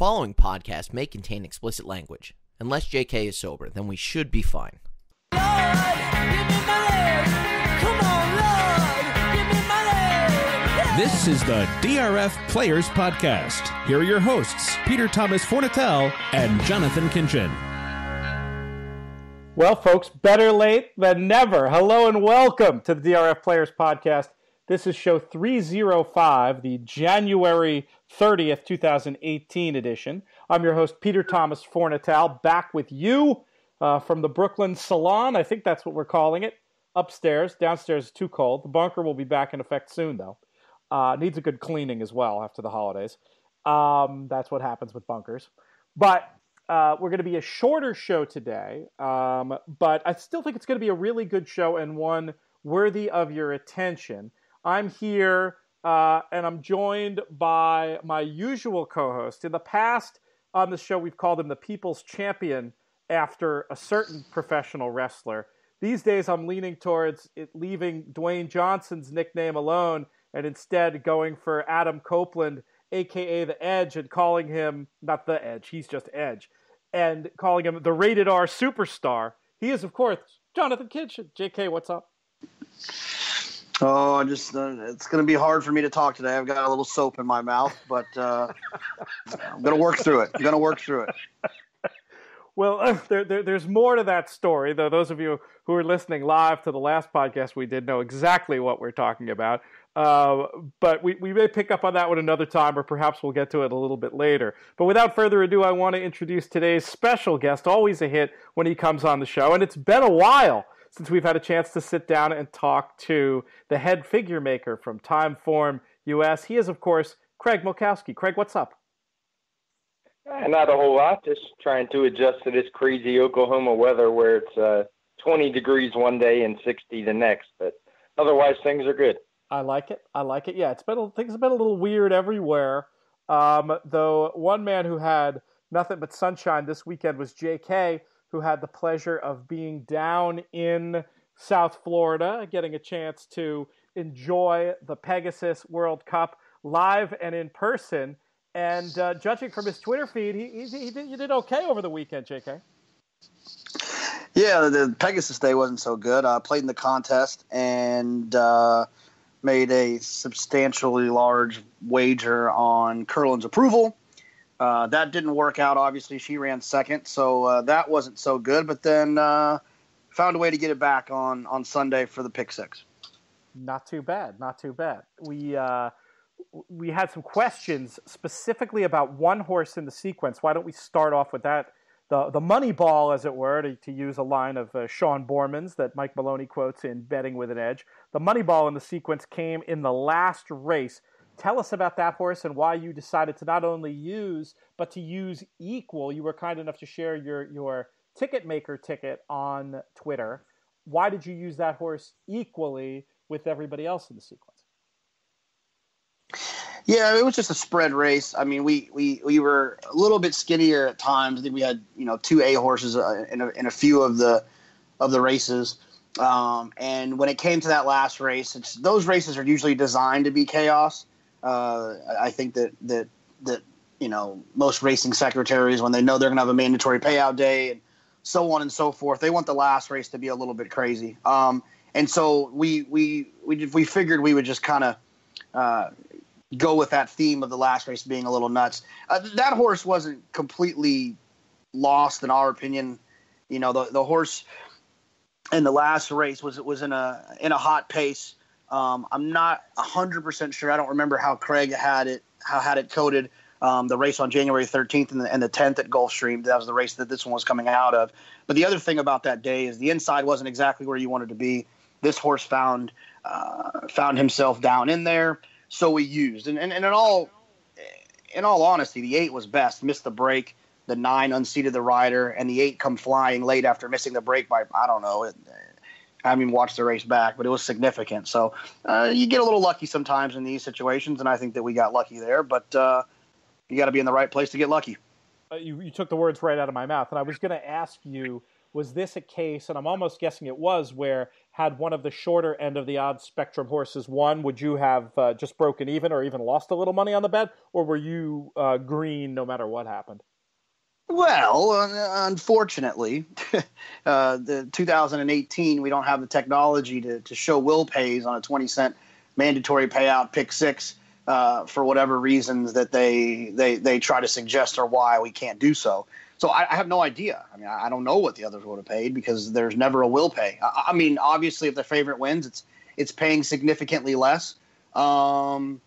following podcast may contain explicit language. Unless JK is sober, then we should be fine. Lord, give me my leg. Come on, Lord, give me my leg. This is the DRF Players Podcast. Here are your hosts, Peter Thomas Fornatel and Jonathan Kinchin. Well, folks, better late than never. Hello and welcome to the DRF Players Podcast. This is show 305, the January 30th, 2018 edition. I'm your host, Peter Thomas Fornatel, back with you from the Brooklyn Salon. I think that's what we're calling it. Upstairs. Downstairs is too cold. The bunker will be back in effect soon, though. Needs a good cleaning as well after the holidays. That's what happens with bunkers. But we're going to be a shorter show today, but I still think it's going to be a really good show and one worthy of your attention. I'm here, and I'm joined by my usual co-host. In the past on the show, we've called him the People's Champion after a certain professional wrestler. These days, I'm leaning towards it, leaving Dwayne Johnson's nickname alone and instead going for Adam Copeland, a.k.a. The Edge, and calling him, not The Edge, he's just Edge, and calling him the Rated R Superstar. He is, of course, Jonathan Kinchin. JK, what's up? Oh, it's going to be hard for me to talk today. I've got a little soap in my mouth, but I'm going to work through it. Well, there's more to that story, though. Those of you who are listening live to the last podcast we did know exactly what we're talking about. But we may pick up on that one another time, or perhaps we'll get to it a little bit later. But without further ado, I want to introduce today's special guest, always a hit when he comes on the show. And it's been a while since we've had a chance to sit down and talk to the head figure maker from Timeform US. He is, of course, Craig Milkowski. Craig, what's up? Not a whole lot, just trying to adjust to this crazy Oklahoma weather where it's 20 degrees one day and 60 the next. But otherwise, things are good. I like it. Yeah, things have been a little weird everywhere. Though one man who had nothing but sunshine this weekend was JK, who had the pleasure of being down in South Florida, getting a chance to enjoy the Pegasus World Cup live and in person. And judging from his Twitter feed, you did okay over the weekend, JK. Yeah, the Pegasus Day wasn't so good. I played in the contest and made a substantially large wager on Curlin's approval. That didn't work out, obviously. She ran second, so that wasn't so good. But then found a way to get it back on Sunday for the pick six. Not too bad. We had some questions specifically about one horse in the sequence. Why don't we start off with that? The money ball, as it were, to use a line of Sean Borman's that Mike Maloney quotes in Betting with an Edge. The money ball in the sequence came in the last race. Tell us about that horse and why you decided to not only use, but to use equal. You were kind enough to share your ticket maker ticket on Twitter. Why did you use that horse equally with everybody else in the sequence? Yeah, it was just a spread race. I mean, we were a little bit skinnier at times. I think we had two A horses in a few of the races. And when it came to that last race, those races are usually designed to be chaos. I think that most racing secretaries, when they know they're going to have a mandatory payout day and so on and so forth, they want the last race to be a little bit crazy. And so we figured we would just kind of go with that theme of the last race being a little nuts. That horse wasn't completely lost in our opinion. The horse in the last race was in a hot pace. I'm not 100% sure. I don't remember how Craig had it coded. The race on January 13th and the 10th at Gulfstream. That was the race that this one was coming out of. But the other thing about that day is the inside wasn't exactly where you wanted to be. This horse found himself down in there. So we used, and in all honesty, the 8 was best. Missed the break, the 9 unseated the rider, and the 8 come flying late after missing the break by I don't know. I haven't even watched the race back, but it was significant. So you get a little lucky sometimes in these situations, and I think that we got lucky there. But you got to be in the right place to get lucky. You took the words right out of my mouth, and I was going to ask you Was this a case, and I'm almost guessing it was, where had one of the shorter end of the odds spectrum horses won, would you have just broken even or even lost a little money on the bet, or were you green no matter what happened? Well, unfortunately, the 2018, we don't have the technology to show will pays on a 20-cent mandatory payout pick six for whatever reasons that they try to suggest or why we can't do so. So I have no idea. I mean, I don't know what the others would have paid because there's never a will pay. I mean, obviously, if the favorite wins, it's paying significantly less. But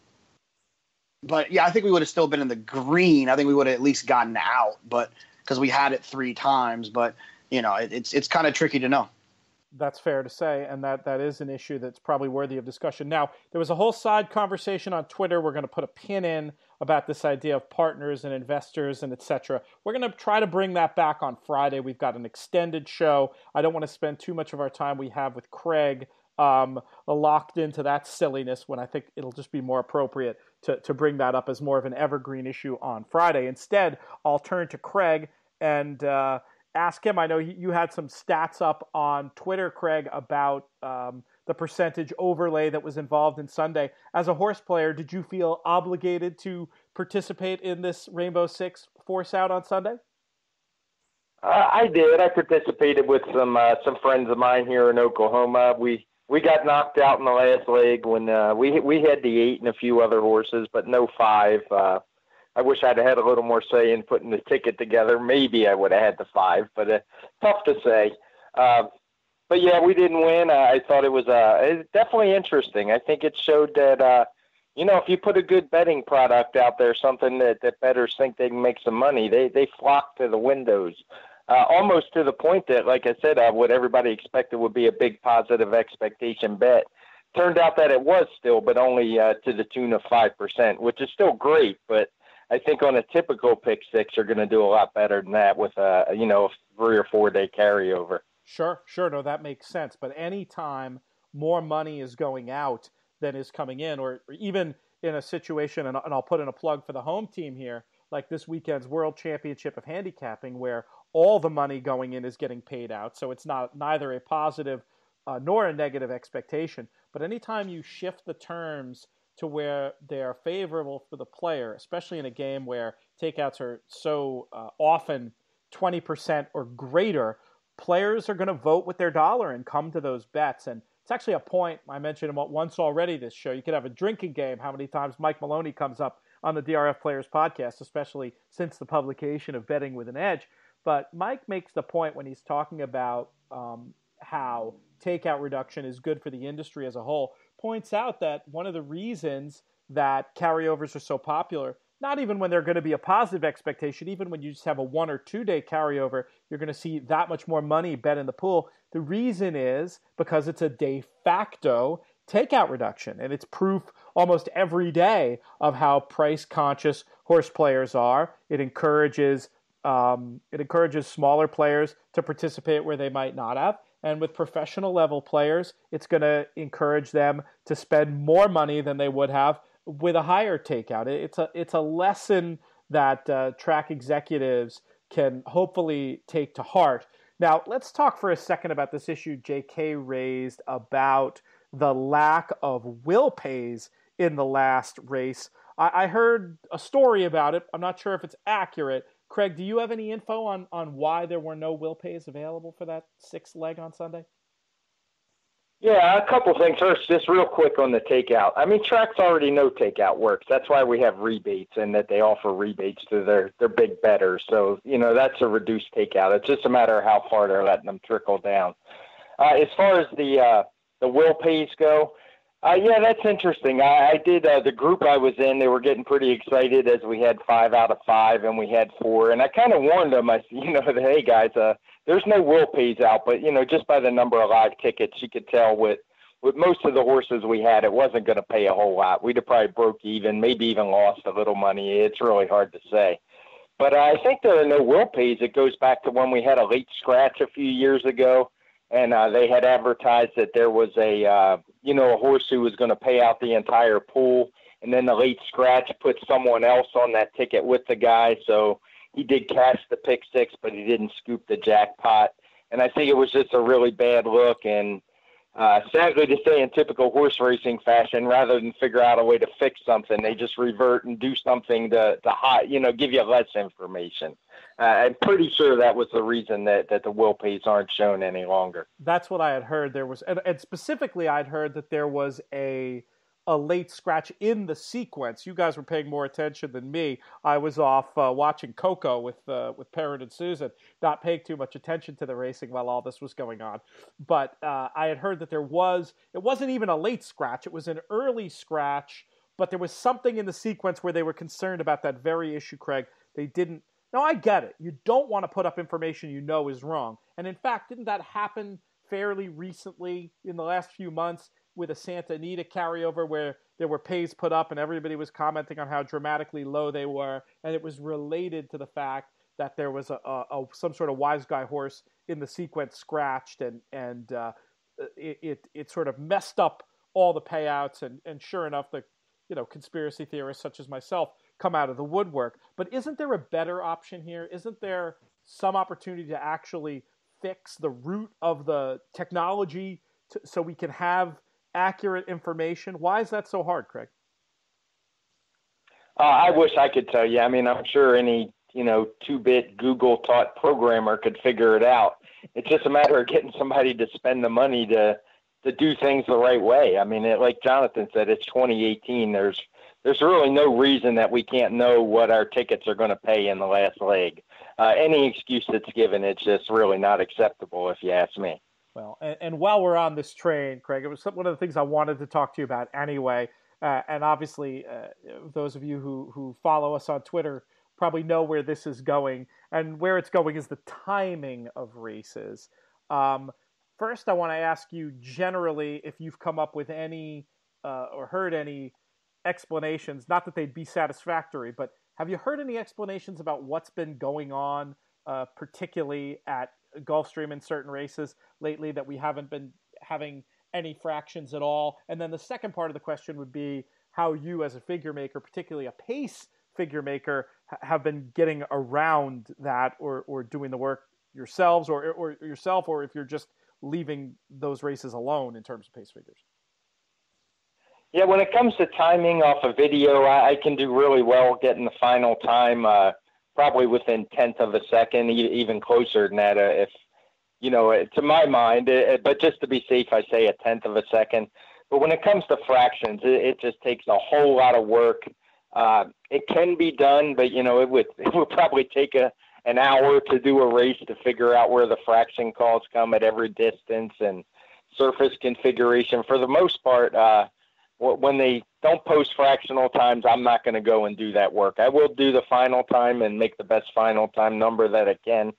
yeah, I think we would have still been in the green. I think we would have at least gotten out, but because we had it 3 times. But you know, it's kind of tricky to know. That's fair to say, and that is an issue that's probably worthy of discussion. Now, there was a whole side conversation on Twitter. We're going to put a pin in about this idea of partners and investors and etc. We're going to try to bring that back on Friday. We've got an extended show. I don't want to spend too much of our time we have with Craig locked into that silliness when I think it'll just be more appropriate to bring that up as more of an evergreen issue on Friday. Instead, I'll turn to Craig and ask him. I know you had some stats up on Twitter, Craig, about the percentage overlay that was involved in Sunday. As a horse player, did you feel obligated to participate in this Rainbow Six force out on Sunday? I did. I participated with some friends of mine here in Oklahoma. We got knocked out in the last leg when we had the 8 and a few other horses, but no 5. I wish I'd had a little more say in putting the ticket together. Maybe I would have had the 5, but tough to say. But yeah, we didn't win. I thought it was definitely interesting. I think it showed that, if you put a good betting product out there, something that bettors think they can make some money, they flock to the windows. Almost to the point that, like I said, what everybody expected would be a big positive expectation bet. Turned out that it was still, but only to the tune of 5%, which is still great. But I think on a typical pick six, you're going to do a lot better than that with a 3 or 4 day carryover. Sure. No, that makes sense. But anytime more money is going out than is coming in, or even in a situation, and I'll put in a plug for the home team here, like this weekend's World Championship of Handicapping, where all the money going in is getting paid out. So it's neither a positive nor a negative expectation. But anytime you shift the terms to where they're favorable for the player, especially in a game where takeouts are so often 20% or greater, players are going to vote with their dollar and come to those bets. And it's actually a point I mentioned once already this show. You could have a drinking game, how many times Mike Maloney comes up on the DRF Players podcast, especially since the publication of Betting with an Edge. But Mike makes the point when he's talking about how takeout reduction is good for the industry as a whole, points out that one of the reasons that carryovers are so popular, not even when they're going to be a positive expectation, even when you just have a 1 or 2 day carryover, you're going to see that much more money bet in the pool. The reason is because it's a de facto takeout reduction, and it's proof almost every day of how price conscious horse players are. It encourages smaller players to participate where they might not have. And with professional level players, it's going to encourage them to spend more money than they would have with a higher takeout. It's a lesson that track executives can hopefully take to heart. Now, let's talk for a second about this issue JK raised about the lack of will pays in the last race. I heard a story about it. I'm not sure if it's accurate. Craig, do you have any info on why there were no will pays available for that 6th leg on Sunday? Yeah, a couple things. First, just real quick on the takeout. I mean, tracks already know takeout works. That's why we have rebates and that they offer rebates to their big bettors. So, that's a reduced takeout. It's just a matter of how far they're letting them trickle down. As far as the will pays go, yeah, that's interesting. I did the group I was in. They were getting pretty excited as we had 5 out of 5 and we had 4. And I kind of warned them. I said, hey guys, there's no will pays out, but just by the number of live tickets, you could tell with most of the horses we had, it wasn't going to pay a whole lot. We'd have probably broke even, maybe even lost a little money. It's really hard to say. But I think there are no will pays. It goes back to when we had a late scratch a few years ago. And they had advertised that there was a horse who was going to pay out the entire pool. And then the late scratch put someone else on that ticket with the guy. So he did cash the pick six, but he didn't scoop the jackpot. And I think it was just a really bad look. And sadly to say, in typical horse racing fashion, rather than figure out a way to fix something, they just revert and do something to hide, give you less information. I'm pretty sure that was the reason that the wheel pays aren't shown any longer. That's what I had heard. There was, and specifically, I'd heard that there was a late scratch in the sequence. You guys were paying more attention than me. I was off watching Coco with Perrin and Susan, not paying too much attention to the racing while all this was going on. But I had heard that it wasn't even a late scratch. It was an early scratch, but there was something in the sequence where they were concerned about that very issue, Craig. They didn't. Now, I get it. You don't want to put up information you know is wrong. And in fact, didn't that happen fairly recently in the last few months with a Santa Anita carryover where there were pays put up and everybody was commenting on how dramatically low they were, and it was related to the fact that there was some sort of wise guy horse in the sequence scratched, and it sort of messed up all the payouts, and sure enough, the conspiracy theorists such as myself come out of the woodwork. But isn't there a better option here? Isn't there some opportunity to actually fix the root of the technology so we can have accurate information? Why is that so hard, Craig? I wish I could tell you. I mean, I'm sure any, 2-bit Google taught programmer could figure it out. It's just a matter of getting somebody to spend the money to do things the right way. I mean, like Jonathan said, it's 2018. There's really no reason that we can't know what our tickets are going to pay in the last leg. Any excuse that's given, it's just really not acceptable, if you ask me. Well, and while we're on this train, Craig, it was one of the things I wanted to talk to you about anyway. And obviously, those of you who follow us on Twitter probably know where this is going. And where it's going is the timing of races. First, I want to ask you generally if you've come up with any or heard any explanations, not that they'd be satisfactory, but have you heard any explanations about what's been going on, particularly at Gulfstream in certain races lately, that we haven't been having any fractions at all? And then the second part of the question would be how you as a figure maker, particularly a pace figure maker, have been getting around that or doing the work yourselves or yourself, or if you're just leaving those races alone in terms of pace figures. Yeah, when it comes to timing off a video, I can do really well getting the final time probably within 10th of a second, even closer than that, if, to my mind, but just to be safe, I say 1/10 of a second. But when it comes to fractions, it just takes a whole lot of work. It can be done, but, it would probably take an hour to do a race to figure out where the fraction calls come at every distance and surface configuration. For the most part, when they don't post fractional times, I'm not going to go and do that work. I will do the final time and make the best final time number that I can,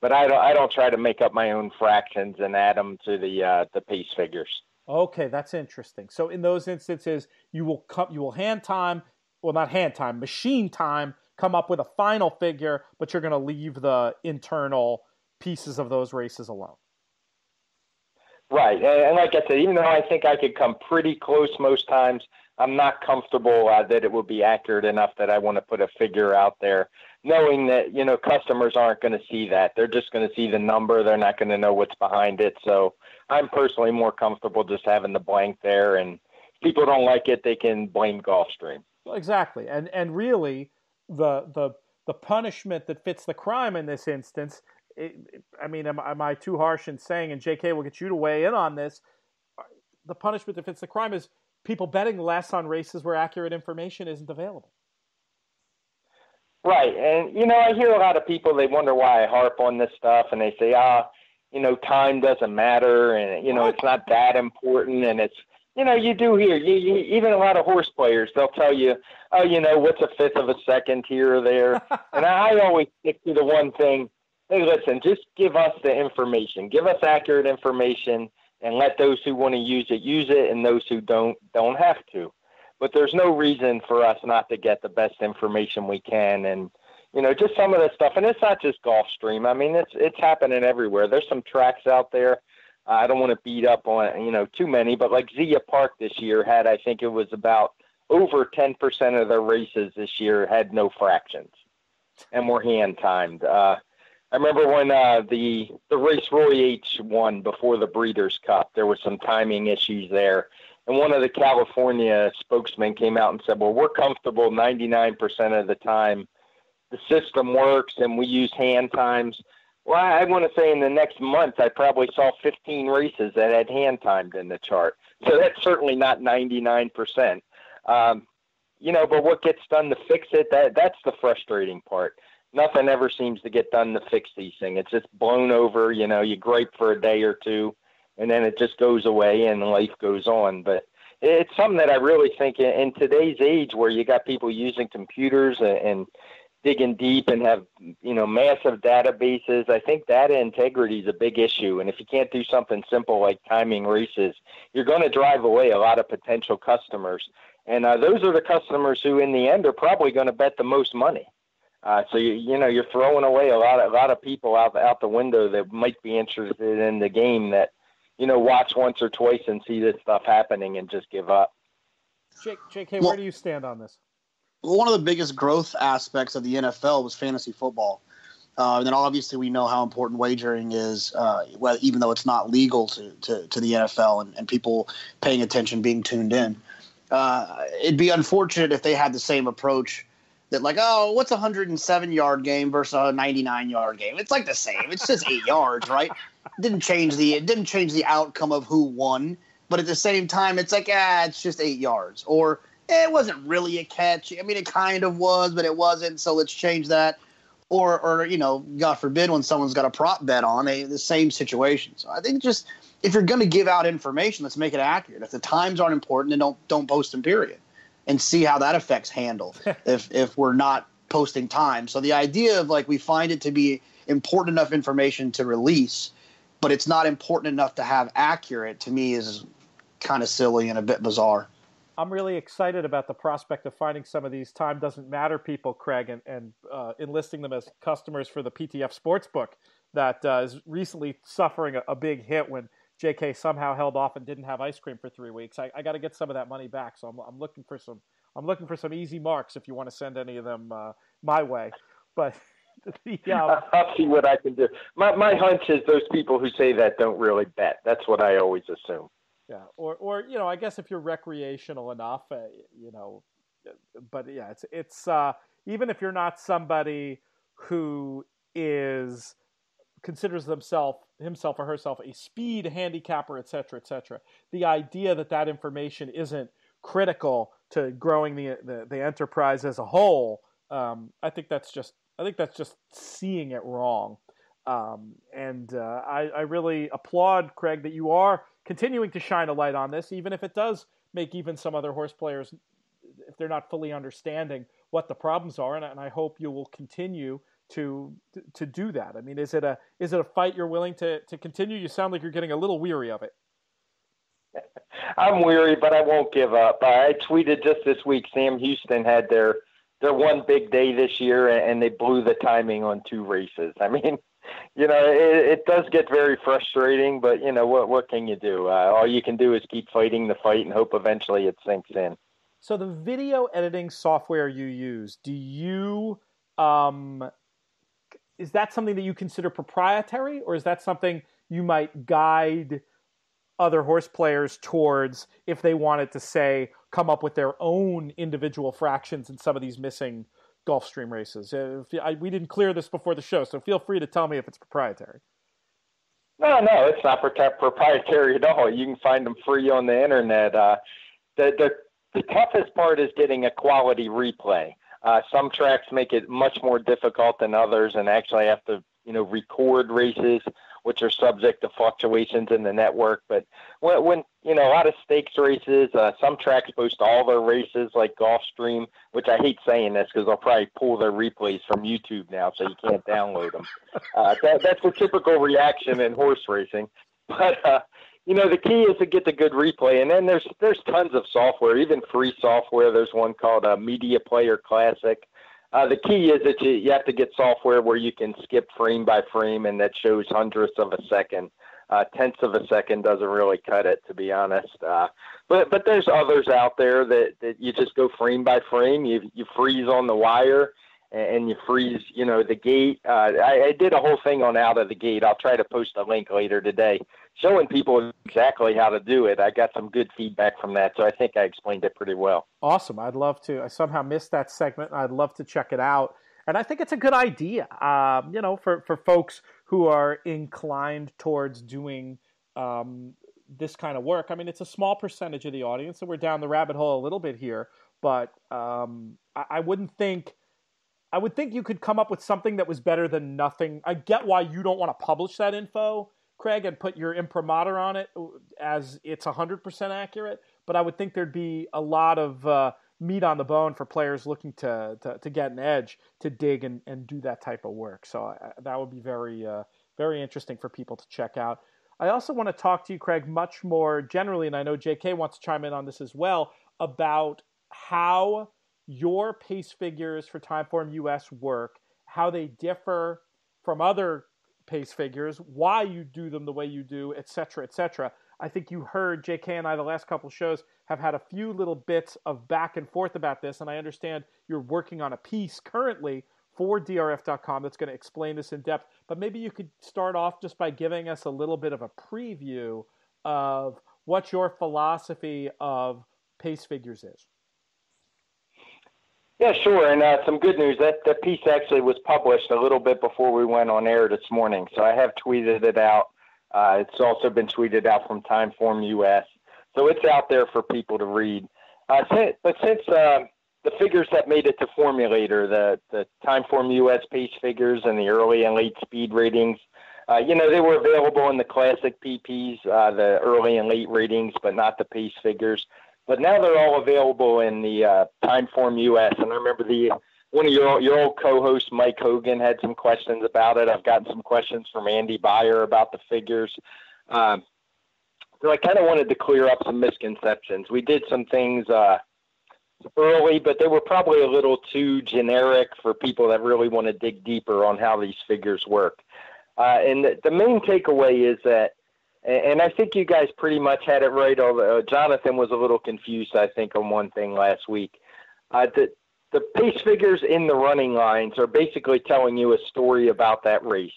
but I don't try to make up my own fractions and add them to the pace figures. Okay, that's interesting. So in those instances, you will machine time, come up with a final figure, but you're going to leave the internal pieces of those races alone. Right, and like I said, even though I think I could come pretty close most times, I'm not comfortable that it will be accurate enough that I want to put a figure out there, knowing that, customers aren't going to see that. They're just going to see the number. They're not going to know what's behind it. So I'm personally more comfortable just having the blank there, and if people don't like it, they can blame Gulfstream. Well, exactly, and really the punishment that fits the crime in this instance. Am I too harsh in saying, and JK will get you to weigh in on this, the punishment that fits the crime is people betting less on races where accurate information isn't available. Right, and, I hear a lot of people, they wonder why I harp on this stuff, and they say, time doesn't matter, and, it's not that important, and it's, you do hear, even a lot of horse players, they'll tell you, what's 1/5 of a second here or there, and I always stick to the one thing. Hey, listen, just give us the information. Give us accurate information and let those who want to use it, and those who don't have to. But there's no reason for us not to get the best information we can. And, just some of the stuff, and it's not just Gulfstream. I mean, it's happening everywhere. There's some tracks out there. I don't want to beat up on, too many, but like Zia Park this year had, I think it was about over 10% of their races this year had no fractions and were hand timed. I remember when the race Roy H won before the Breeders' Cup, there was some timing issues there. And one of the California spokesmen came out and said, well, we're comfortable 99% of the time. The system works and we use hand times. Well, I want to say in the next month, I probably saw 15 races that had hand timed in the chart. So that's certainly not 99%. But what gets done to fix it, that's the frustrating part. Nothing ever seems to get done to fix these things. It's just blown over, you gripe for a day or two, and then it just goes away and life goes on. But it's something that I really think in today's age where you got people using computers and digging deep and have, massive databases, I think data integrity is a big issue. And if you can't do something simple like timing races, you're going to drive away a lot of potential customers. And those are the customers who in the end are probably going to bet the most money. So you're throwing away a lot of people out the window that might be interested in the game that, watch once or twice and see this stuff happening and just give up. JK, where do you stand on this? One of the biggest growth aspects of the NFL was fantasy football. And then obviously we know how important wagering is, even though it's not legal to the NFL and people paying attention, being tuned in. It'd be unfortunate if they had the same approach that what's a 107-yard game versus a 99-yard game? It's like the same. It's just 8 yards, right? It didn't change the outcome of who won. But at the same time, it's it's just 8 yards. Or it wasn't really a catch. I mean, it kind of was, but it wasn't. So let's change that. Or God forbid, when someone's got a prop bet on the same situation. So I think just if you're going to give out information, let's make it accurate. If the times aren't important, then don't post them, period. And see how that affects handle if we're not posting time. So the idea of we find it to be important enough information to release, but it's not important enough to have accurate, to me is kind of silly and a bit bizarre. I'm really excited about the prospect of finding some of these time doesn't matter people, Craig, and enlisting them as customers for the PTF Sportsbook that is recently suffering a big hit when JK somehow held off and didn't have ice cream for 3 weeks. I got to get some of that money back, so I'm looking for some easy marks if you want to send any of them my way. But I'll see what I can do. My hunch is those people who say that don't really bet. That's what I always assume. Yeah, or I guess if you're recreational enough, but yeah, it's even if you're not somebody who considers himself or herself a speed handicapper, et cetera, the idea that information isn't critical to growing the enterprise as a whole, I think that's just seeing it wrong. I really applaud, Craig, that you are continuing to shine a light on this, even if it does make even some other horse players, if they're not fully understanding what the problems are. And I hope you will continue to do that. I mean, is it a fight you're willing to continue? You sound like you're getting a little weary of it. I'm weary, but I won't give up. I tweeted just this week, Sam Houston had their one big day this year, and they blew the timing on 2 races. I mean, it does get very frustrating, but what can you do? All you can do is keep fighting the fight and hope eventually it sinks in. So the video editing software you use, do you is that something that you consider proprietary, or is that something you might guide other horse players towards if they wanted to, say, come up with their own individual fractions in some of these missing Gulfstream races? We didn't clear this before the show, so feel free to tell me if it's proprietary. No, it's not proprietary at all. You can find them free on the internet. The toughest part is getting a quality replay. Some tracks make it much more difficult than others, and actually have to, record races, which are subject to fluctuations in the network. But when a lot of stakes races, some tracks post all their races like Gulfstream, which I hate saying this because they'll probably pull their replays from YouTube now, so you can't download them. That's the typical reaction in horse racing. But the key is to get the good replay, and then there's tons of software, even free software. There's one called Media Player Classic. The key is that you have to get software where you can skip frame by frame, and that shows hundredths of a second. Tenths of a second doesn't really cut it, to be honest. But there's others out there that you just go frame by frame. You freeze on the wire, and you freeze, the gate. I did a whole thing on out of the gate. I'll try to post a link later today showing people exactly how to do it. I got some good feedback from that, so I think I explained it pretty well. Awesome. I'd love to. I somehow missed that segment. I'd love to check it out. And I think it's a good idea, for folks who are inclined towards doing this kind of work. I mean, it's a small percentage of the audience, and we're down the rabbit hole a little bit here. But I would think you could come up with something that was better than nothing. I get why you don't want to publish that info, Craig, and put your imprimatur on it as it's 100% accurate. But I would think there'd be a lot of meat on the bone for players looking to get an edge, to dig and do that type of work. So that would be very, very interesting for people to check out. I also want to talk to you, Craig, much more generally, and I know JK wants to chime in on this as well, about how your pace figures for Timeform US work, how they differ from other pace figures, why you do them the way you do, et cetera, et cetera. I think you heard JK and I the last couple of shows have had a few little bits of back and forth about this, and I understand you're working on a piece currently for DRF.com that's going to explain this in depth. But maybe you could start off just by giving us a little bit of a preview of what your philosophy of pace figures is. Yeah, sure. And some good news. That piece actually was published a little bit before we went on air this morning. So I have tweeted it out. It's also been tweeted out from Timeform US. So it's out there for people to read. Since the figures that made it to Formulator, the Timeform US pace figures and the early and late speed ratings, they were available in the classic PPs, the early and late ratings, but not the pace figures. But now they're all available in the Timeform US. And I remember one of your old co-hosts, Mike Hogan, had some questions about it. I've gotten some questions from Andy Beyer about the figures. So I kind of wanted to clear up some misconceptions. We did some things early, but they were probably a little too generic for people that really want to dig deeper on how these figures work. And the main takeaway is that, and I think you guys pretty much had it right, although Jonathan was a little confused, I think, on one thing last week. The pace figures in the running lines are basically telling you a story about that race.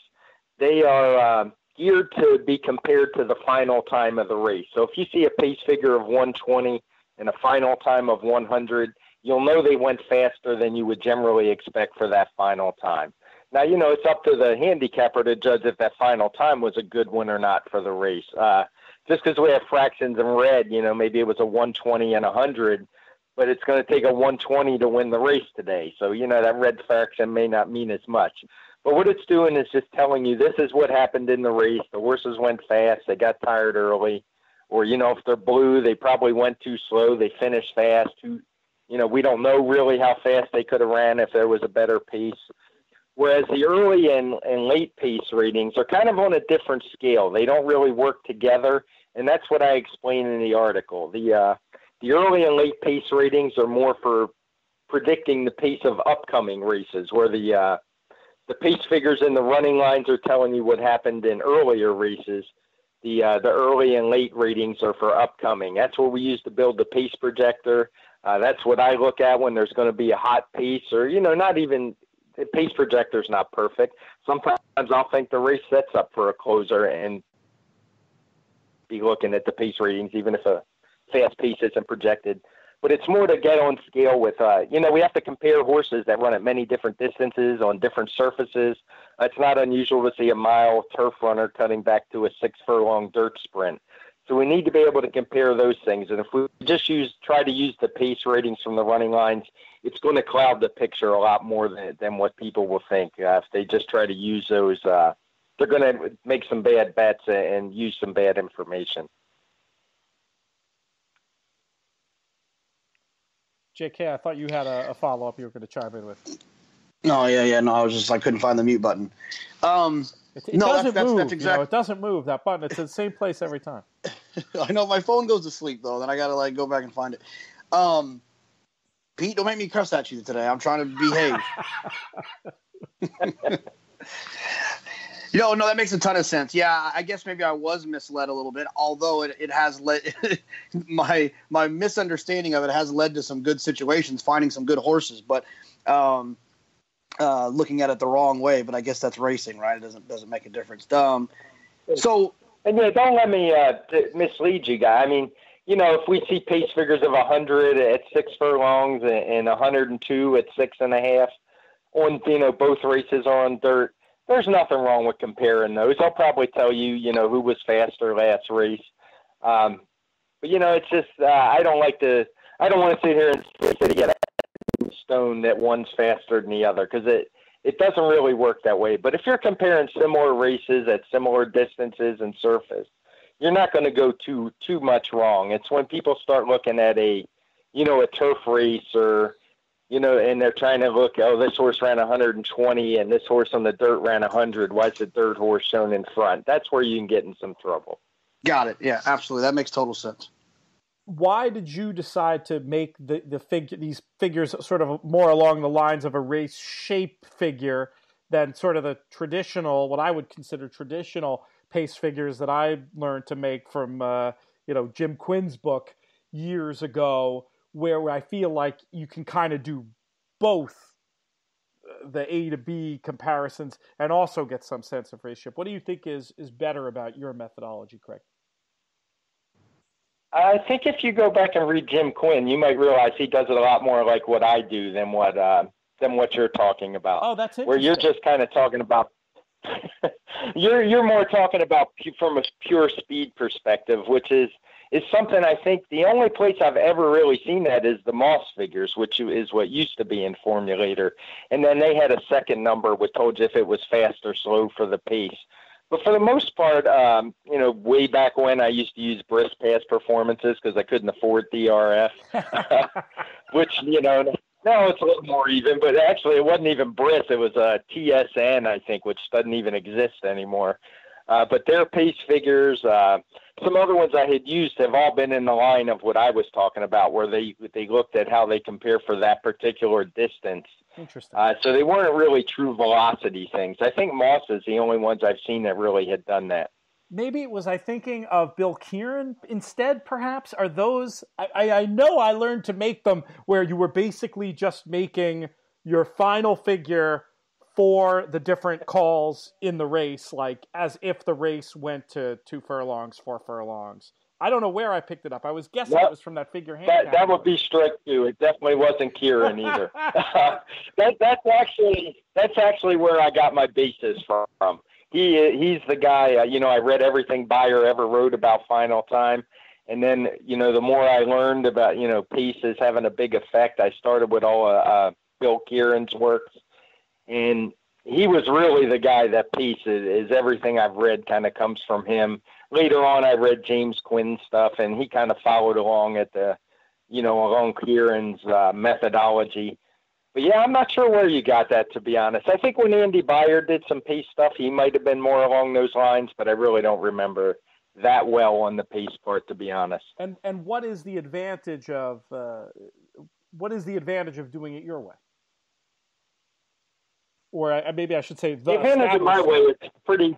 They are geared to be compared to the final time of the race. So if you see a pace figure of 120 and a final time of 100, you'll know they went faster than you would generally expect for that final time. Now, it's up to the handicapper to judge if that final time was a good one or not for the race. Just because we have fractions in red, maybe it was a 120 and 100, but it's going to take a 120 to win the race today. So, that red fraction may not mean as much. But what it's doing is just telling you this is what happened in the race. The horses went fast. They got tired early. Or, if they're blue, they probably went too slow. They finished fast. We don't know really how fast they could have ran if there was a better pace. Whereas the early and late pace ratings are kind of on a different scale. They don't really work together, and that's what I explain in the article. The early and late pace ratings are more for predicting the pace of upcoming races, where the pace figures in the running lines are telling you what happened in earlier races. The early and late ratings are for upcoming. That's what we use to build the pace projector. That's what I look at when there's going to be a hot pace, or, not even the pace projector is not perfect. Sometimes I'll think the race sets up for a closer and be looking at the pace ratings, even if a fast pace isn't projected. But it's more to get on scale with, we have to compare horses that run at many different distances on different surfaces. It's not unusual to see a mile turf runner cutting back to a 6 furlong dirt sprint. So we need to be able to compare those things. And if we just try to use the pace ratings from the running lines, it's going to cloud the picture a lot more than what people will think. If they just try to use those, they're going to make some bad bets and use some bad information. JK, I thought you had a follow-up you were going to chime in with. No, yeah. No, I couldn't find the mute button. It doesn't move. That's exactly. It doesn't move, that button. It's in the same place every time. I know my phone goes to sleep, though. Then I got to, go back and find it. Pete, don't make me cuss at you today. I'm trying to behave. No, that makes a ton of sense. Yeah, I guess maybe I was misled a little bit, although it has led my misunderstanding of it has led to some good situations, finding some good horses. But looking at it the wrong way, but I guess that's racing, right? It doesn't make a difference. And yeah, don't let me mislead you, guy. I mean, if we see pace figures of 100 at 6 furlongs and 102 at 6.5 on, both races are on dirt, there's nothing wrong with comparing those. I'll probably tell you, who was faster last race. But it's just I don't want to sit here and say get stone that one's faster than the other, because it doesn't really work that way. But if you're comparing similar races at similar distances and surface, you're not going to go too much wrong. It's when people start looking at a turf race or, and they're trying to look, oh, this horse ran 120 and this horse on the dirt ran 100. Why is the third horse shown in front? That's where you can get in some trouble. Got it. Yeah, absolutely. That makes total sense. Why did you decide to make these figures sort of more along the lines of a race shape figure than sort of the traditional, what I would consider traditional pace figures that I learned to make from Jim Quinn's book years ago, where I feel like you can kind of do both the A to B comparisons and also get some sense of race shape? What do you think is better about your methodology, Craig? I think if you go back and read Jim Quinn, you might realize he does it a lot more like what I do than what you're talking about. Oh, that's it. Where you're just kind of talking about you're more talking about from a pure speed perspective, which is something I think the only place I've ever really seen that is the Moss figures, which is what used to be in Formulator, and then they had a second number which told you if it was fast or slow for the pace. But for the most part, way back when I used to use Brisk Pass Performances because I couldn't afford DRF, which, now it's a little more even, but actually it wasn't even Brisk. It was a TSN, I think, which doesn't even exist anymore. But their pace figures, some other ones I had used have all been in the line of what I was talking about, where they looked at how they compare for that particular distance. Interesting. So they weren't really true velocity things. I think Moss is the only ones I've seen that really had done that. Maybe was I thinking of Bill Kieran instead, perhaps? Are those, I know I learned to make them where you were basically just making your final figure for the different calls in the race, like as if the race went to 2 furlongs, 4 furlongs. I don't know where I picked it up. I was guessing it was from that figure hand. That would be strike 2. It definitely wasn't Kieran either. That's actually where I got my basis from. He's the guy. I read everything Beyer ever wrote about Final Time, and then the more I learned about paces having a big effect, I started with all Bill Kieran's works, and he was really the guy that pace is everything I've read kind of comes from him. Later on, I read James Quinn's stuff, and he kind of followed along at along Kieran's methodology. But yeah, I'm not sure where you got that, to be honest. I think when Andy Beyer did some pace stuff, he might have been more along those lines, but I really don't remember that well on the pace part, to be honest. And what is the advantage of doing it your way? Or maybe I should say the advantage of my way. It's pretty.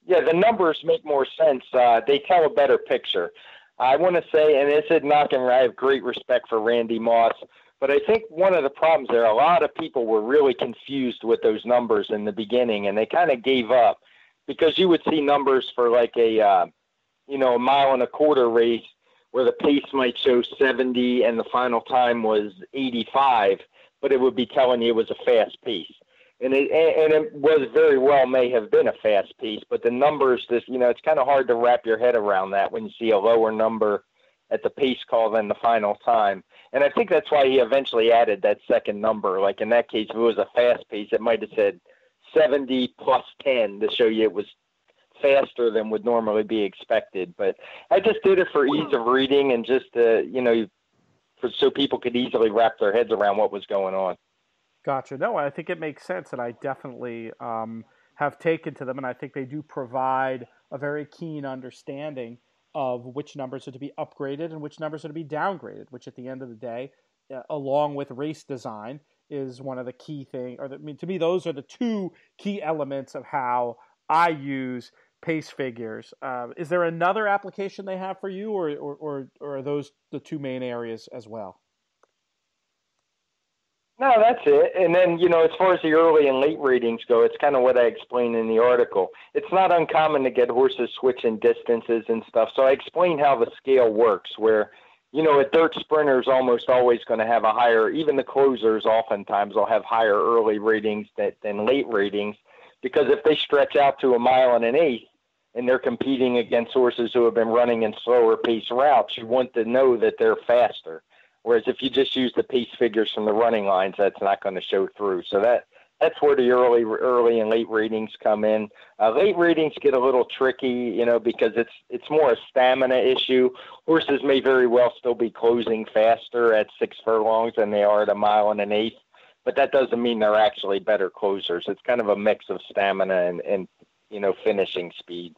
The numbers make more sense. They tell a better picture. I want to say, and this is knocking, I have great respect for Randy Moss, but I think one of the problems there, a lot of people were really confused with those numbers in the beginning, and they kind of gave up because you would see numbers for like a 1.25 mile race where the pace might show 70 and the final time was 85, but it would be telling you it was a fast pace. And it was very well may have been a fast pace, but the numbers, it's kind of hard to wrap your head around that when you see a lower number at the pace call than the final time. And I think that's why he eventually added that second number. Like in that case, if it was a fast pace, it might have said 70 plus 10 to show you it was faster than would normally be expected. But I just did it for ease of reading and just, so people could easily wrap their heads around what was going on. Gotcha. No, I think it makes sense, and I definitely have taken to them, and I think they do provide a very keen understanding of which numbers are to be upgraded and which numbers are to be downgraded, which at the end of the day, along with race design, is one of the key things. To me, those are the two key elements of how I use pace figures. Is there another application they have for you, or are those the two main areas as well? No, that's it. And then, as far as the early and late ratings go, it's kind of what I explained in the article. It's not uncommon to get horses switching distances and stuff. So I explained how the scale works, where, a dirt sprinter is almost always going to have a higher, even the closers oftentimes will have higher early ratings than late ratings, because if they stretch out to 1.1 miles and they're competing against horses who have been running in slower pace routes, you want to know that they're faster. Whereas if you just use the pace figures from the running lines, that's not going to show through. So that's where the early and late ratings come in. Late ratings get a little tricky, because it's more a stamina issue. Horses may very well still be closing faster at 6 furlongs than they are at 1.1 miles, but that doesn't mean they're actually better closers. It's kind of a mix of stamina and finishing speed.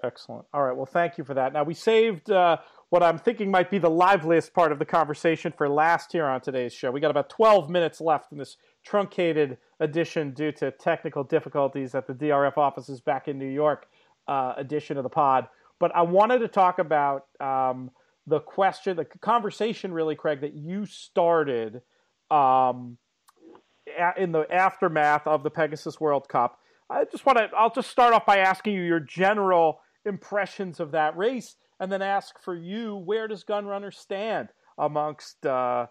Excellent. All right. Well, thank you for that. Now, we saved what I'm thinking might be the liveliest part of the conversation for last here on today's show. We got about 12 minutes left in this truncated edition due to technical difficulties at the DRF offices back in New York edition of the pod. But I wanted to talk about the conversation, really, Craig, that you started in the aftermath of the Pegasus World Cup. I'll just start off by asking you your general impressions of that race, and then ask for you, where does Gunrunner stand amongst the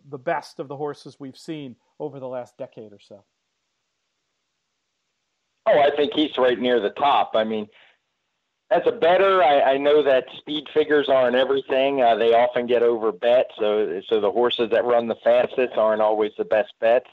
best of the horses we've seen over the last decade or so? Oh, I think he's right near the top. I mean, as a bettor, I know that speed figures aren't everything. They often get over bet, so the horses that run the fastest aren't always the best bets.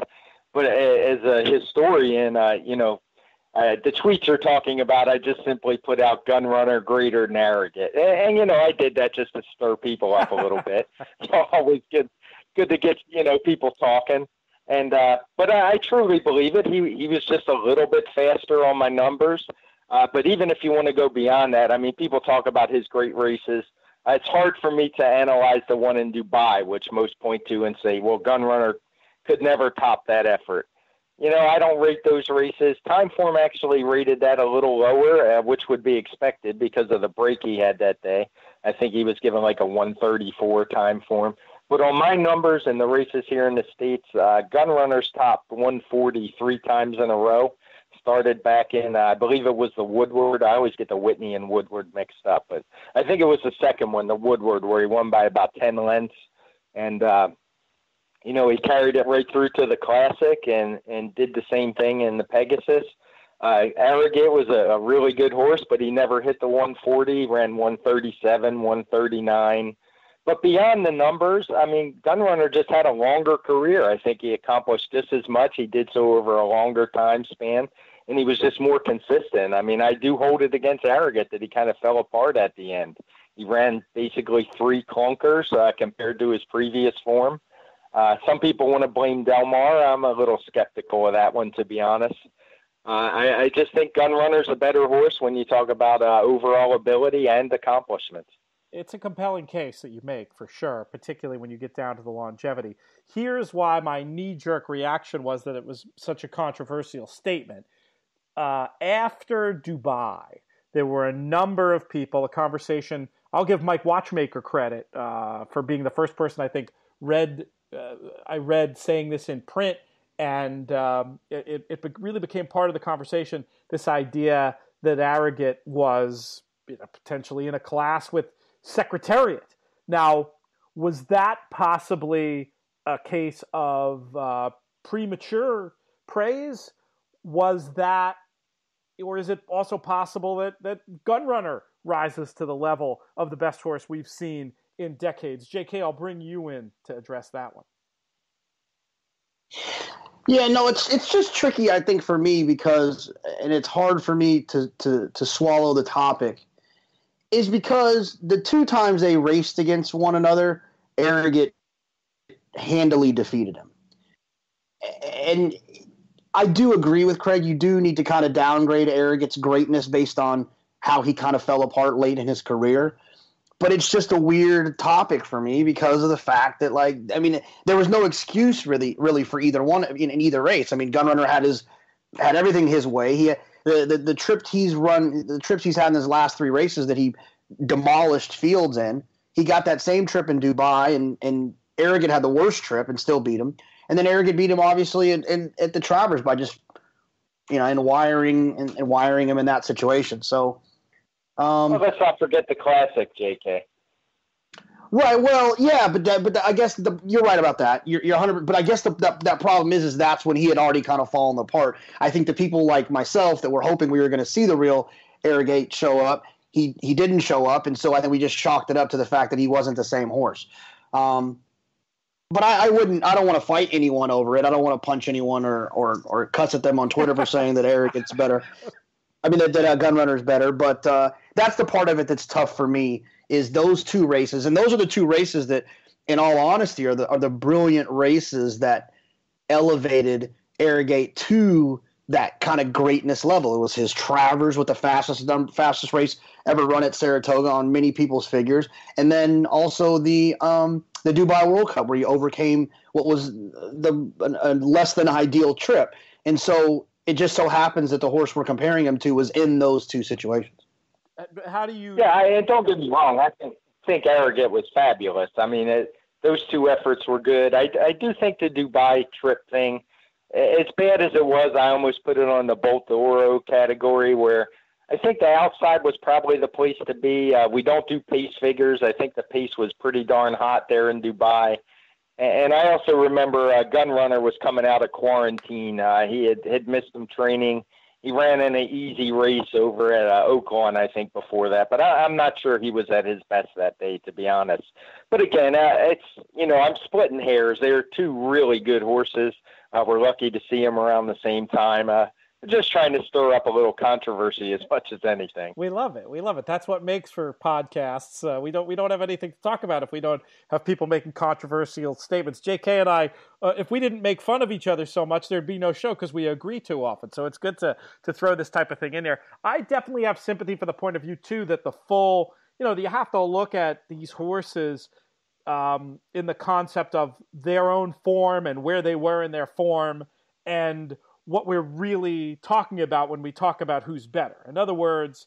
But as a historian, the tweets you're talking about, I just simply put out Gunrunner greater than Arrogate. And I did that just to stir people up a little bit. It's always good to get, people talking. And but I truly believe it. He was just a little bit faster on my numbers. But even if you want to go beyond that, I mean, people talk about his great races. It's hard for me to analyze the one in Dubai, which most point to and say, well, Gunrunner could never top that effort. I don't rate those races. Timeform actually rated that a little lower, which would be expected because of the break he had that day. I think he was given like a 134 Timeform. But on my numbers and the races here in the States, Gunrunner's topped 140 3 times in a row. Started back in, I believe it was the Woodward. I always get the Whitney and Woodward mixed up, but I think it was the second one, the Woodward, where he won by about 10 lengths. And, he carried it right through to the Classic and did the same thing in the Pegasus. Arrogate was a really good horse, but he never hit the 140, ran 137, 139. But beyond the numbers, I mean, Gunrunner just had a longer career. I think he accomplished just as much. He did so over a longer time span, and he was just more consistent. I mean, I do hold it against Arrogate that he kind of fell apart at the end. He ran basically 3 clunkers compared to his previous form. Some people want to blame Del Mar. I'm a little skeptical of that one, to be honest. I just think Gunrunner's a better horse when you talk about overall ability and accomplishments. It's a compelling case that you make, for sure, particularly when you get down to the longevity. Here's why my knee-jerk reaction was that it was such a controversial statement. After Dubai, there were a number of people, a conversation. I'll give Mike Watchmaker credit for being the first person I think I read saying this in print, and it really became part of the conversation, this idea that Arrogate was potentially in a class with Secretariat. Now, was that possibly a case of premature praise? Was that, or is it also possible that Gunrunner rises to the level of the best horse we've seen in decades? JK, I'll bring you in to address that one. Yeah, no, it's just tricky, I think, for me because, and it's hard for me to swallow the topic, is because the 2 times they raced against one another, Arrogate handily defeated him. And I do agree with Craig. You do need to kind of downgrade Arrogate's greatness based on how he kind of fell apart late in his career. But it's just a weird topic for me because of the fact that, there was no excuse really for either one in either race. I mean, Gunrunner had everything his way. He the trips he's had in his last 3 races that he demolished fields in. He got that same trip in Dubai and Arrogate had the worst trip and still beat him. And then Arrogate beat him obviously at the Travers by just, and wiring him in that situation. So, well, let's not forget the classic, JK. Right. Well, yeah, but I guess you're right about that. You're 100. But I guess that problem is that's when he had already kind of fallen apart. I think the people like myself that were hoping we were going to see the real Arrogate show up, he didn't show up, and so I think we just chalked it up to the fact that he wasn't the same horse. But I don't want to fight anyone over it. I don't want to punch anyone or cuss at them on Twitter for saying that Arrogate's better. I mean, that Gunrunner's better. But that's the part of it that's tough for me is those two races. And those are the two races that, in all honesty, are the brilliant races that elevated Arrogate to that kind of greatness level. It was his Travers with the fastest race ever run at Saratoga on many people's figures. And then also the Dubai World Cup, where he overcame what was a less than ideal trip. And so it just so happens that the horse we're comparing him to was in those two situations. How do you? Yeah, and don't get me wrong. I think Arrogate was fabulous. I mean, those two efforts were good. I do think the Dubai trip thing, as bad as it was, I almost put it on the Bolt d'Oro category, where I think the outside was probably the place to be. We don't do pace figures. I think the pace was pretty darn hot there in Dubai. And I also remember Gunrunner was coming out of quarantine. He had missed some training. He ran in an easy race over at Oaklawn, I think, before that. But I'm not sure he was at his best that day, to be honest. But again, I'm splitting hairs. They're two really good horses. We're lucky to see them around the same time. Just trying to stir up a little controversy as much as anything. We love it. We love it. That's what makes for podcasts. We don't have anything to talk about if we don't have people making controversial statements. JK and I, if we didn't make fun of each other so much, there'd be no show because we agree too often. So it's good to throw this type of thing in there. I definitely have sympathy for the point of view too that the full, you have to look at these horses in the concept of their own form and where they were in their form and what we're really talking about when we talk about who's better. In other words,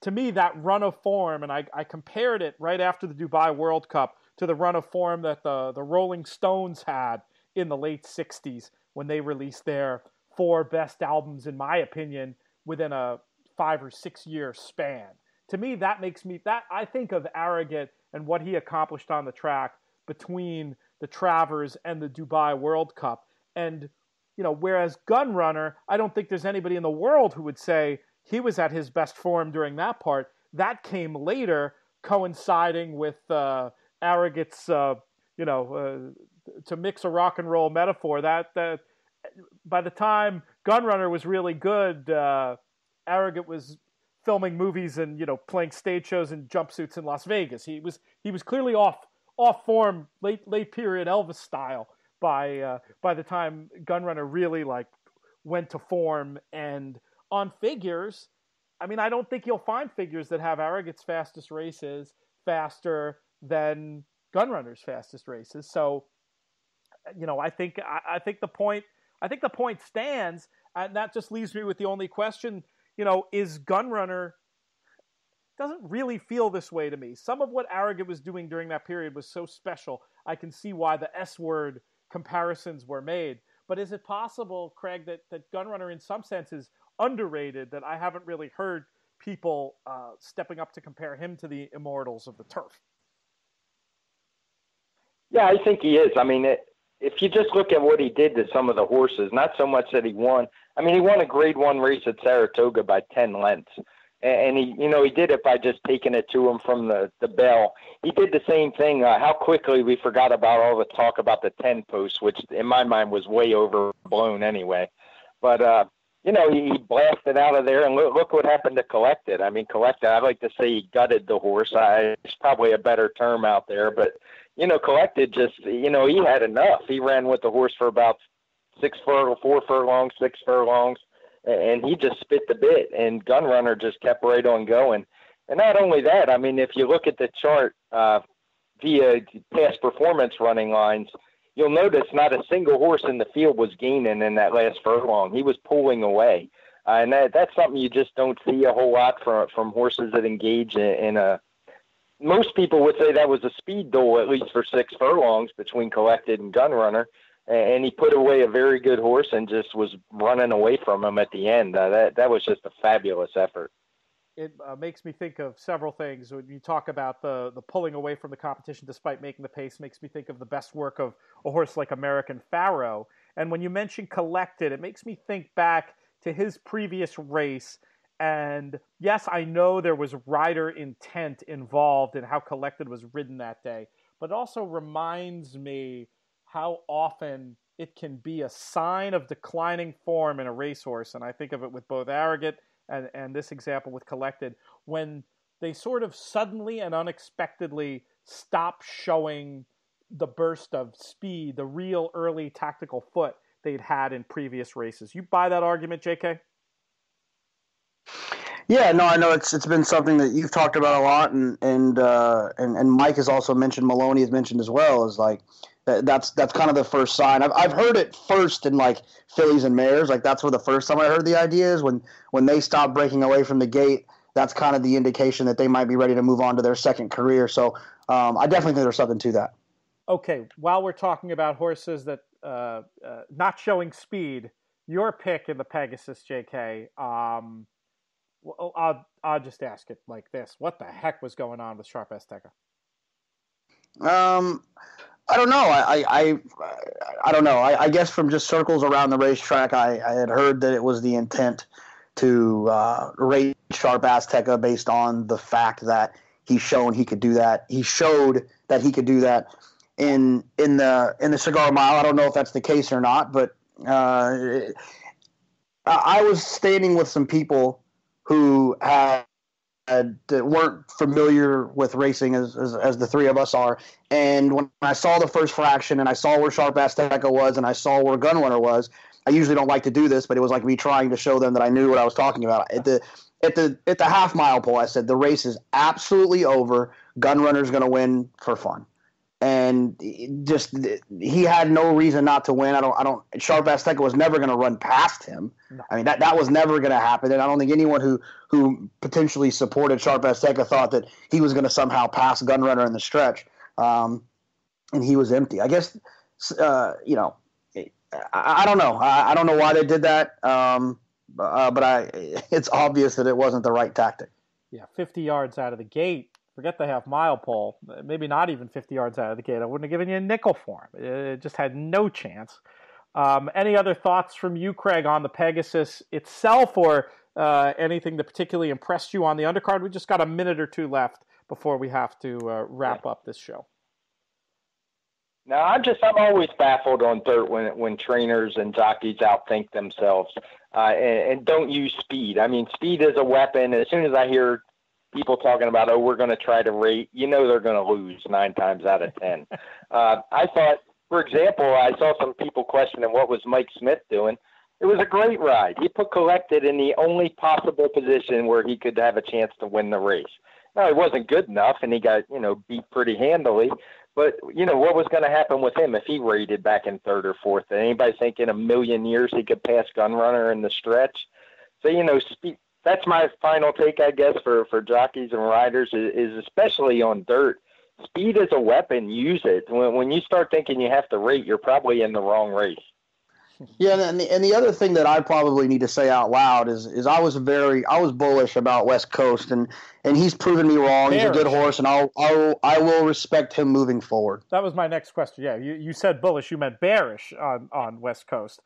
to me, that run of form, and I compared it right after the Dubai World Cup to the run of form that the Rolling Stones had in the late 60s when they released their 4 best albums, in my opinion, within a 5 or 6 year span. To me, that makes me, I think of Arrogate and what he accomplished on the track between the Travers and the Dubai World Cup. And whereas Gunrunner, I don't think there's anybody in the world who would say he was at his best form during that part. That came later, coinciding with Arrogate's, to mix a rock and roll metaphor, that by the time Gunrunner was really good, Arrogate was filming movies and, playing stage shows in jumpsuits in Las Vegas. He was clearly off form, late period Elvis style. By the time Gunrunner really went to form. And on figures, I mean, I don't think you'll find figures that have Arrogate's fastest races faster than Gunrunner's fastest races. So, I think the point stands, and that just leaves me with the only question, is Gunrunner doesn't really feel this way to me. Some of what Arrogate was doing during that period was so special. I can see why the S word comparisons were made. But is it possible, Craig, that Gunrunner in some sense is underrated, that I haven't really heard people stepping up to compare him to the immortals of the turf? Yeah, I think he is. I mean, if you just look at what he did to some of the horses, not so much that he won. I mean, he won a Grade 1 race at Saratoga by 10 lengths. And he did it by just taking it to him from the bell. He did the same thing. How quickly we forgot about all the talk about the 10 post, which in my mind was way overblown anyway. But, he blasted out of there, and look what happened to Collected. I mean, Collected, I'd like to say he gutted the horse. It's probably a better term out there. But, Collected just, he had enough. He ran with the horse for about 4 furlongs, 6 furlongs. And he just spit the bit, and Gunrunner just kept right on going. And not only that, I mean, if you look at the chart via past performance running lines, you'll notice not a single horse in the field was gaining in that last furlong. He was pulling away. And that's something you just don't see a whole lot from horses that engage in a most people would say that was a speed duel, at least for 6 furlongs between Collected and Gunrunner. And he put away a very good horse and just was running away from him at the end. That was just a fabulous effort. It makes me think of several things. When you talk about the pulling away from the competition despite making the pace, makes me think of the best work of a horse like American Pharaoh. And when you mention Collected, it makes me think back to his previous race. And yes, I know there was rider intent involved in how Collected was ridden that day, but it also reminds me how often it can be a sign of declining form in a racehorse. And I think of it with both Arrogate and this example with Collected, when they sort of suddenly and unexpectedly stop showing the burst of speed, the real early tactical foot they'd had in previous races. You buy that argument, JK? Yeah, no, I know it's been something that you've talked about a lot, and Mike has also mentioned, Maloney has mentioned as well, is like that's kind of the first sign. I've heard it first in like fillies and mares, like that's where the first time I heard the idea is when they stop breaking away from the gate. That's kind of the indication that they might be ready to move on to their second career. So I definitely think there's something to that. Okay, while we're talking about horses that not showing speed, your pick in the Pegasus, JK. Well, I'll just ask it like this: what the heck was going on with Sharp Azteca? I don't know. I don't know. I guess from just circles around the racetrack, I had heard that it was the intent to rate Sharp Azteca based on the fact that he's shown he could do that. He showed that he could do that in the Cigar Mile. I don't know if that's the case or not, but I was standing with some people who weren't familiar with racing as the three of us are. And when I saw the first fraction and I saw where Sharp Azteca was and I saw where Gunrunner was, I usually don't like to do this, but it was like me trying to show them that I knew what I was talking about. At the half mile pole, I said the race is absolutely over. Gunrunner's going to win for fun. And just he had no reason not to win. Sharp Azteca was never going to run past him. No. I mean that was never going to happen. And I don't think anyone who potentially supported Sharp Azteca thought that he was going to somehow pass Gunrunner in the stretch. And he was empty. I guess I don't know. I don't know why they did that. But it's obvious that it wasn't the right tactic. Yeah, 50 yards out of the gate. Forget the half mile pole, maybe not even 50 yards out of the gate. I wouldn't have given you a nickel for him. It just had no chance. Any other thoughts from you, Craig, on the Pegasus itself, or anything that particularly impressed you on the undercard? We just got a minute or two left before we have to wrap up this show. No, I'm always baffled on dirt when trainers and jockeys outthink themselves and don't use speed. I mean, speed is a weapon. As soon as I hear people talking about, we're going to try to rate, they're going to lose 9 times out of 10. I thought, for example, I saw some people questioning what was Mike Smith doing. It was a great ride. He put Collected in the only possible position where he could have a chance to win the race. Now, it wasn't good enough, and he got, beat pretty handily. But, what was going to happen with him if he rated back in 3rd or 4th? Did anybody think in a million years he could pass Gunrunner in the stretch? So, speed. That's my final take, I guess, for jockeys and riders is especially on dirt. Speed is a weapon. Use it. When you start thinking you have to rate, you're probably in the wrong race. Yeah, and the other thing that I probably need to say out loud is I was bullish about West Coast, and he's proven me wrong. Bearish. He's a good horse, and I will respect him moving forward. That was my next question. Yeah, you said bullish, you meant bearish on West Coast.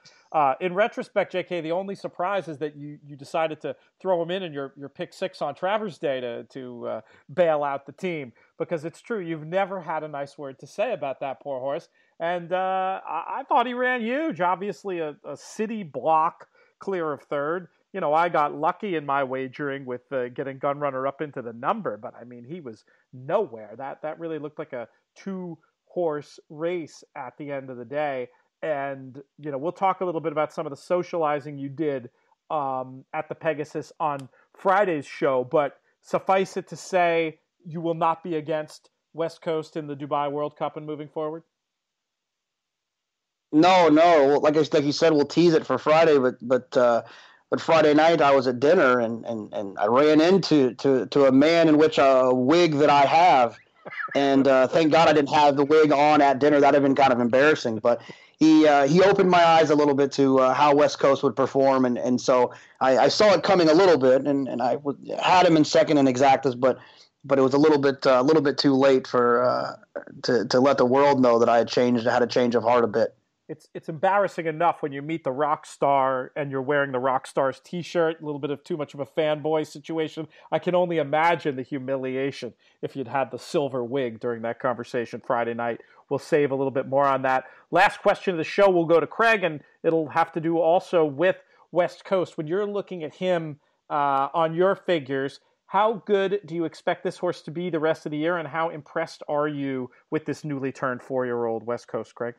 In retrospect, JK, the only surprise is that you decided to throw him in your pick 6 on Travers Day to bail out the team, because it's true, you've never had a nice word to say about that poor horse. And I thought he ran huge. Obviously, a city block clear of 3rd. I got lucky in my wagering with getting Gunrunner up into the number, but I mean, he was nowhere. That really looked like a 2-horse race at the end of the day. And, we'll talk a little bit about some of the socializing you did at the Pegasus on Friday's show, but suffice it to say, you will not be against West Coast in the Dubai World Cup and moving forward? No. Like you said, we'll tease it for Friday, but But Friday night I was at dinner and I ran into a man in which a wig that I have. And thank God I didn't have the wig on at dinner. That would have been kind of embarrassing. But he opened my eyes a little bit to how West Coast would perform. And so I saw it coming a little bit, and I had him in second in exactas, but it was a little bit too late for to let the world know that I had had a change of heart a bit. It's embarrassing enough when you meet the rock star and you're wearing the rock star's T-shirt, a little bit of too much of a fanboy situation. I can only imagine the humiliation if you'd had the silver wig during that conversation Friday night. We'll save a little bit more on that. Last question of the show will go to Craig, and it'll have to do also with West Coast. When you're looking at him on your figures, how good do you expect this horse to be the rest of the year, and how impressed are you with this newly turned 4-year-old West Coast, Craig?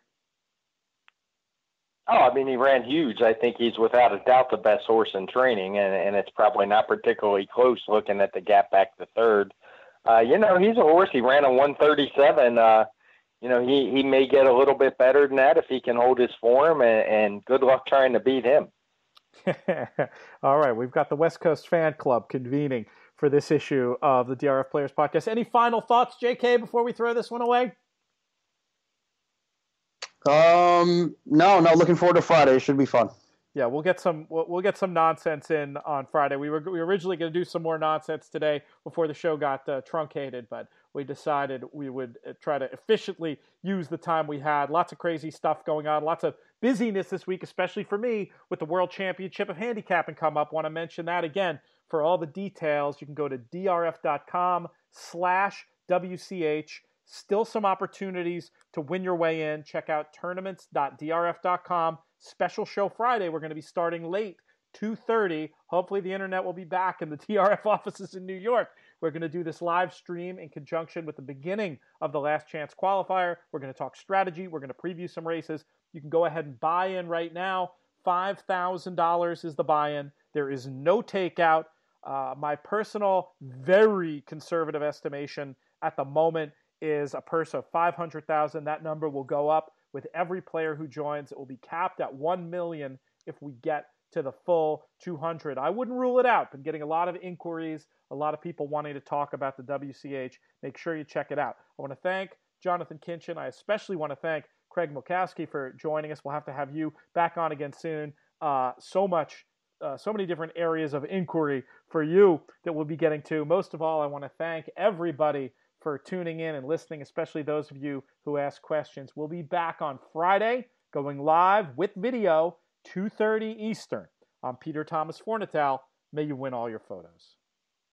Oh, I mean, he ran huge. I think he's without a doubt the best horse in training, and it's probably not particularly close looking at the gap back to third. He's a horse. He ran a 137. He may get a little bit better than that if he can hold his form, and good luck trying to beat him. All right, we've got the West Coast Fan Club convening for this issue of the DRF Players Podcast. Any final thoughts, JK, before we throw this one away? No. Looking forward to Friday. It should be fun. Yeah, we'll get some nonsense in on Friday. We were originally going to do some more nonsense today before the show got truncated, but we decided we would try to efficiently use the time we had. Lots of crazy stuff going on, lots of busyness this week, especially for me with the World Championship of Handicapping come up. Want to mention that again. For all the details, you can go to drf.com/WCH. Still some opportunities to win your way in. Check out tournaments.drf.com. Special show Friday. We're going to be starting late, 2:30. Hopefully the internet will be back in the DRF offices in New York. We're going to do this live stream in conjunction with the beginning of the Last Chance qualifier. We're going to talk strategy. We're going to preview some races. You can go ahead and buy in right now. $5,000 is the buy-in. There is no takeout. My personal, very conservative estimation at the moment is a purse of $500,000. That number will go up with every player who joins. It will be capped at $1 million if we get to the full 200. I wouldn't rule it out. Been getting a lot of inquiries, a lot of people wanting to talk about the WCH. Make sure you check it out. I want to thank Jonathan Kinchin. I especially want to thank Craig Milkowski for joining us. We'll have to have you back on again soon. So many different areas of inquiry for you that we'll be getting to. Most of all, I want to thank everybody for tuning in and listening, especially those of you who ask questions. We'll be back on Friday, going live with video, 2:30 Eastern. I'm Peter Thomas Fornatal. May you win all your photos.